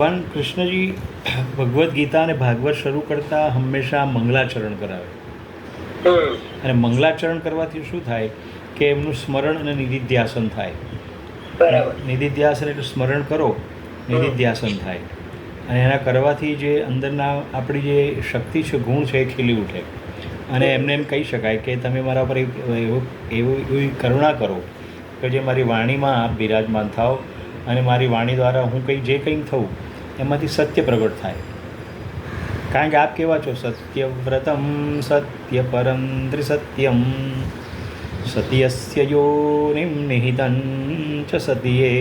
ભગવાન કૃષ્ણજી ભગવદ્ ગીતા અને ભાગવત શરૂ કરતા હંમેશા મંગલાચરણ કરાવે. અને મંગલાચરણ કરવાથી શું થાય કે એમનું સ્મરણ અને નિધિધ્યાસન થાય. નિધિધ્યાસન એટલે સ્મરણ કરો, નિધિધ્યાસન થાય. અને એના કરવાથી જે અંદરના આપણી જે શક્તિ છે, ગુણ છે, એ ખીલી ઉઠે. અને એમને એમ કહી શકાય કે તમે મારા પર એવી કરુણા કરો કે જે મારી વાણીમાં આપ બિરાજમાન થાઓ અને મારી વાણી દ્વારા હું જે કંઈ થવું એમાંથી સત્ય પ્રગટ થાય. કારણ કે આપ કેવા છો? સત્યવ્રતમ સત્ય પરમ ત્રિસત્યમ સત્યસ્ય યોનિમ નિહિતં ચ સત્યે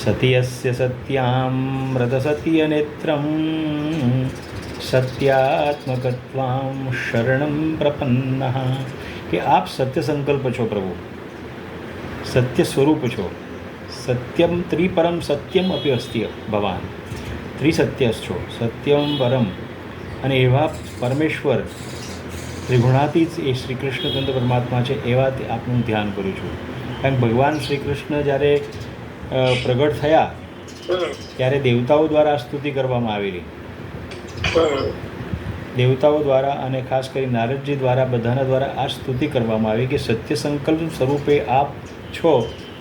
સત્યસ્ય સત્યામૃત સત્ય નેત્રમ સત્યાત્મકત્વામ શરણમ પ્રપન્નઃ. કે આપ સત્ય સંકલ્પ છો પ્રભુ, સત્ય સ્વરૂપ છો. સત્યમ ત્રિપરમ સત્યમ અપી અસ્તિ ભવાન. ત્રિસત્ય છો, સત્યમ પરમ. અને એવા પરમેશ્વર ત્રિગુણાતીત એ શ્રી કૃષ્ણચંદ્ર પરમાત્મા છે, એવા આપનું ધ્યાન કરું છું. કારણ કે ભગવાન શ્રી કૃષ્ણ જ્યારે પ્રગટ થયા ત્યારે દેવતાઓ દ્વારા સ્તુતિ કરવામાં આવેલી. દેવતાઓ દ્વારા અને ખાસ કરી નારદજી દ્વારા, બધાના દ્વારા આ સ્તુતિ કરવામાં આવી કે સત્ય સંકલ્પ સ્વરૂપે આપ છો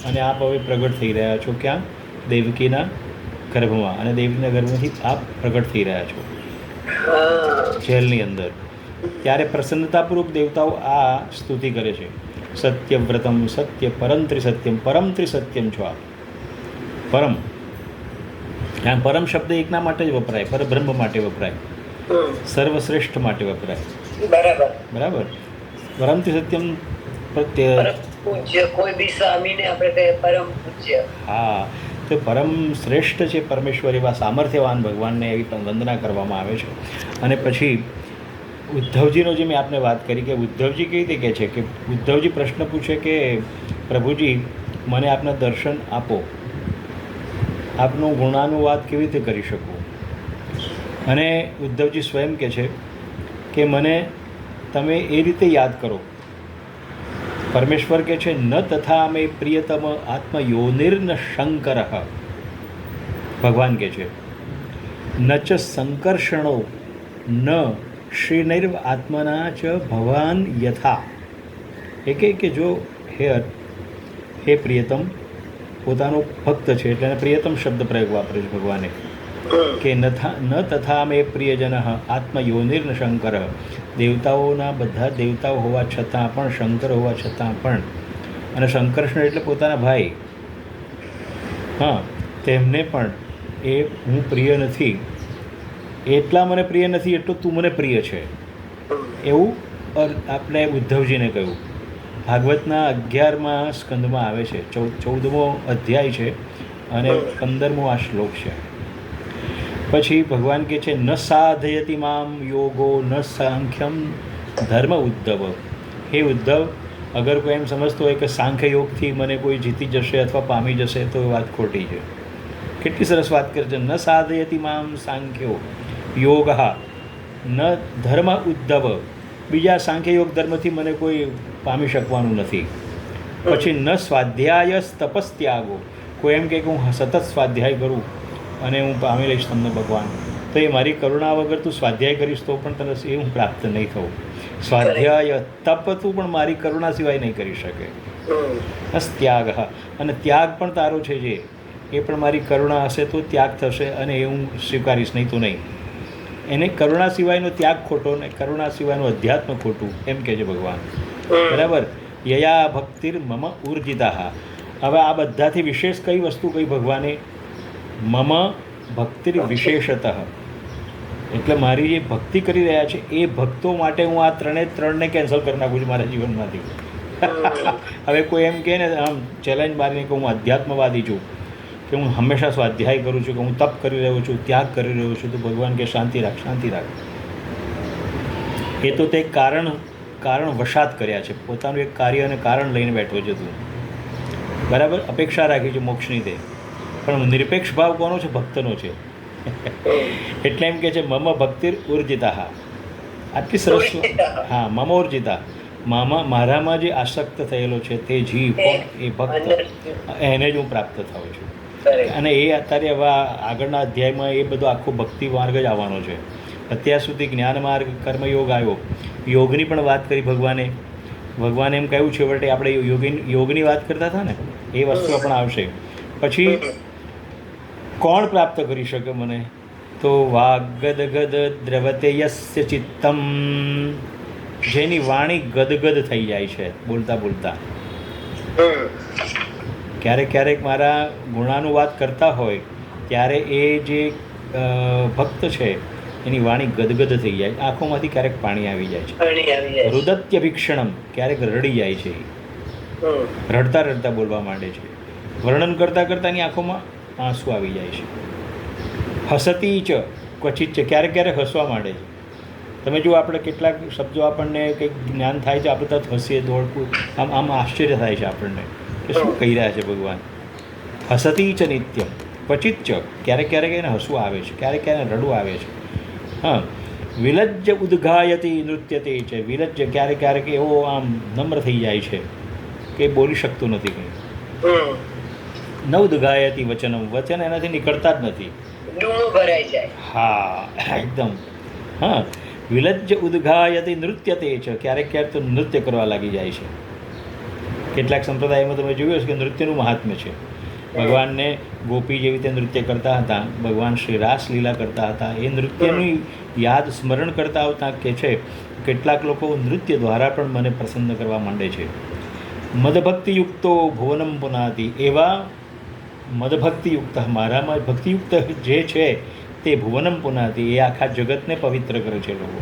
અને આપ હવે પ્રગટ થઈ રહ્યા છો. ક્યાં? દેવકીના ગર્ભમાં. અને દેવકીના ગર્ભમાંથી આપ પ્રગટ થઈ રહ્યા છો જેલની અંદર. ત્યારે પ્રસન્નતાપૂર્વક દેવતાઓ આ સ્તુતિ કરે છે. સત્યવ્રતમ સત્ય પરમ ત્રિસત્યમ. પરમ ત્રિસત્યમ છો આપ. પરમ, આ પરમ શબ્દ એકના માટે જ વપરાય, પરબ્રહ્મ માટે વપરાય, સર્વશ્રેષ્ઠ માટે વપરાય. બરાબર. પરમ ત્રિસત્યમ પ્રત્યે પૂજ્ય કોઈ બી સ્વામીને આપણે કહીએ પરમ પૂજ્ય. હા, તો પરમ શ્રેષ્ઠ છે પરમેશ્વર. એવા સામર્થ્યવાન ભગવાનને એવી પણ વંદના કરવામાં આવે છે. અને પછી ઉદ્ધવજીનો જે મેં આપને વાત કરી કે ઉદ્ધવજી કેવી રીતે કહે છે કે ઉદ્ધવજી પ્રશ્ન પૂછે કે પ્રભુજી મને આપના દર્શન આપો, આપનું ગુણાનુવાદ કેવી રીતે કરી શકું? અને ઉદ્ધવજી સ્વયં કહે છે કે મને તમે એ રીતે યાદ કરો. પરમેશ્વર કહે છે ન તથા મે પ્રિયતમ આત્મયોનિર્ન શંકર. ભગવાન કહે છે ન ચ સંકર્ષણો ન શ્રીનૈર્વ આત્મના ચ ભવાન યથા. એ કહે કે જો હે પ્રિયતમ, પોતાનો ભક્ત છે એટલે પ્રિયતમ શબ્દ પ્રયોગ વાપરે છે ભગવાને કે ન તથા મે પ્રિયજન આત્મયોનિર્ન શંકર. દેવતાઓના બધા દેવતાઓ હોવા છતાં પણ, શંકર હોવા છતાં પણ, અને શંકરષ્ણ એટલે પોતાના ભાઈ, હા, તેમને પણ એ હું પ્રિય નથી. એટલા મને પ્રિય નથી એટલું તું મને પ્રિય છે, એવું આપણે ઉદ્ધવજીને કહ્યું. ભાગવતના 11મા સ્કંદમાં આવે છે, 14મો અધ્યાય છે અને 15મો આ શ્લોક છે. પછી ભગવાન કહે છે ન સાધયતિ મામ યોગો ન સાંખ્યમ ધર્મ ઉદ્ધવ. હે ઉદ્ધવ, અગર કોઈ એમ સમજતો હોય કે સાંખ્ય યોગથી મને કોઈ જીતી જશે અથવા પામી જશે તો એ વાત ખોટી છે. કેટલી સરસ વાત કરે છે. ન સાધયતિ મામ સાંખ્યો યોગ ન ધર્મ ઉદ્ધવ. બીજા સાંખ્ય યોગ ધર્મથી મને કોઈ પામી શકવાનું નથી. પછી ન સ્વાધ્યાય તપસ ત્યાગો. કોઈ એમ કે હું સતત સ્વાધ્યાય કરું અને હું પામી લઈશ તમને ભગવાન, તો એ મારી કરુણા વગર તું સ્વાધ્યાય કરીશ તો પણ તને એ હું પ્રાપ્ત નહીં થવું. સ્વાધ્યાય તપ તું પણ મારી કરુણા સિવાય નહીં કરી શકે. બસ ત્યાગ. અને ત્યાગ પણ તારો છે જે, એ પણ મારી કરુણા હશે તો ત્યાગ થશે અને એ હું સ્વીકારીશ, નહીં તો નહીં. એને કરુણા સિવાયનો ત્યાગ ખોટો ને કરુણા સિવાયનું અધ્યાત્મ ખોટું, એમ કહે છે ભગવાન. બરાબર. યયા ભક્તિર મમ ઉર્જિતા. હવે આ બધાથી વિશેષ કઈ વસ્તુ કહી ભગવાને? મમ ભક્તિ વિશેષતઃ. એટલે મારી જે ભક્તિ કરી રહ્યા છે એ ભક્તો માટે હું આ ત્રણને કેન્સલ કરી નાખું છું મારા જીવનમાંથી. હવે કોઈ એમ કહે ને આમ ચેલેન્જ મારીને કે હું અધ્યાત્મવાદી છું, કે હું હંમેશા સ્વાધ્યાય કરું છું, કે હું તપ કરી રહ્યો છું, ત્યાગ કરી રહ્યો છું, તો ભગવાન કે શાંતિ રાખ, શાંતિ રાખ. એ તો તે કારણ વશાત કર્યા છે. પોતાનું એક કાર્ય અને કારણ લઈને બેઠો છે તું. બરાબર. અપેક્ષા રાખી છે મોક્ષની તે, પણ નિરપેક્ષ ભાવ કોનો છે? ભક્તનો છે. એટલે એમ કે છે મમ ભક્તિર ઉર્જિતા. આટલી સરસ. હા, મમ ઉર્જિતા. મારામાં જે આસક્ત થયેલો છે તે જીવ કોણ? એ ભક્ત. એને જ હું પ્રાપ્ત થાઉં છું. Correct. અને એ અત્યારે હવે આગળના અધ્યાયમાં એ બધો આખો ભક્તિ માર્ગ જ આવવાનો છે. અત્યાર સુધી જ્ઞાન માર્ગ કર્મયોગ આવ્યો, યોગની પણ વાત કરી ભગવાને એમ કહ્યું છે વટે આપણે યોગની વાત કરતા હતા ને, એ વસ્તુ પણ આવશે. પછી કોણ પ્રાપ્ત કરી શકે મને? તો વાગદગદ દ્રવતે યસ્ય ચિત્તમ, જેની વાણી ગદગદ થઈ જાય છે બોલતા બોલતા. ક્યારેક ક્યારેક મારા ગુણાનું વાત કરતા હોય ત્યારે એ જે ભક્ત છે એની વાણી ગદગદ થઈ જાય, આંખોમાંથી ક્યારેક પાણી આવી જાય છે. પાણી આવી જાય છે. રુદત્યભીક્ષણમ, ક્યારેક રડી જાય છે, રડતા રડતા બોલવા માંડે છે. વર્ણન કરતાં કરતાં એની આંખોમાં આંસુ આવી જાય છે. હસતી ચ ક્વચિત છે, ક્યારેક ક્યારેક હસવા માંડે છે. તમે જુઓ આપણે કેટલાક શબ્દો આપણને કંઈક જ્ઞાન થાય છે, આપણે તરત હસીએ, દોડકું, આમ આશ્ચર્ય થાય છે આપણને કે શું કહી રહ્યા છે ભગવાન. હસતી ચ નિત્યમ ક્વચિત ચ, ક્યારેક ક્યારેક એને હસવું આવે છે, ક્યારેક ક્યારેક રડવું આવે છે. હા, વિલજ્જ ઉદ્ઘાયતી નૃત્યતે છે, વિલજ્જ ક્યારેક ક્યારેક એવો આમ નમ્ર થઈ જાય છે કે બોલી શકતું નથી કંઈ. ન ઉદ્ઘાયતી વચનમ, વચન એનાથી નીકળતા જ નથી. ડૂણું ભરાઈ જાય. હા, એકદમ. હા, વિલજ્જ ઉદ્ઘાયતી નૃત્યતે છે, ક્યારેક ક્યારેક તો નૃત્ય કરવા લાગી જાય છે. કેટલાક સંપ્રદાયમાં તમે જોયું હશે કે નૃત્યનું મહાત્મ્ય છે. ભગવાનને ગોપી જેવી રીતે નૃત્ય કરતા હતા, ભગવાન શ્રી રાસલીલા કરતા હતા, એ નૃત્યની યાદ સ્મરણ કરતા આવતા કે છે કેટલાક લોકો નૃત્ય દ્વારા પણ મને પ્રસન્ન કરવા માંડે છે. મદભક્તિયુક્તો ભુવનમ પુનાતિ, એવા મદભક્તિયુક્ત, મારામાં ભક્તિયુક્ત જે છે તે ભુવનમ પુનાતિ, એ આખા જગતને પવિત્ર કરે છે લોકો.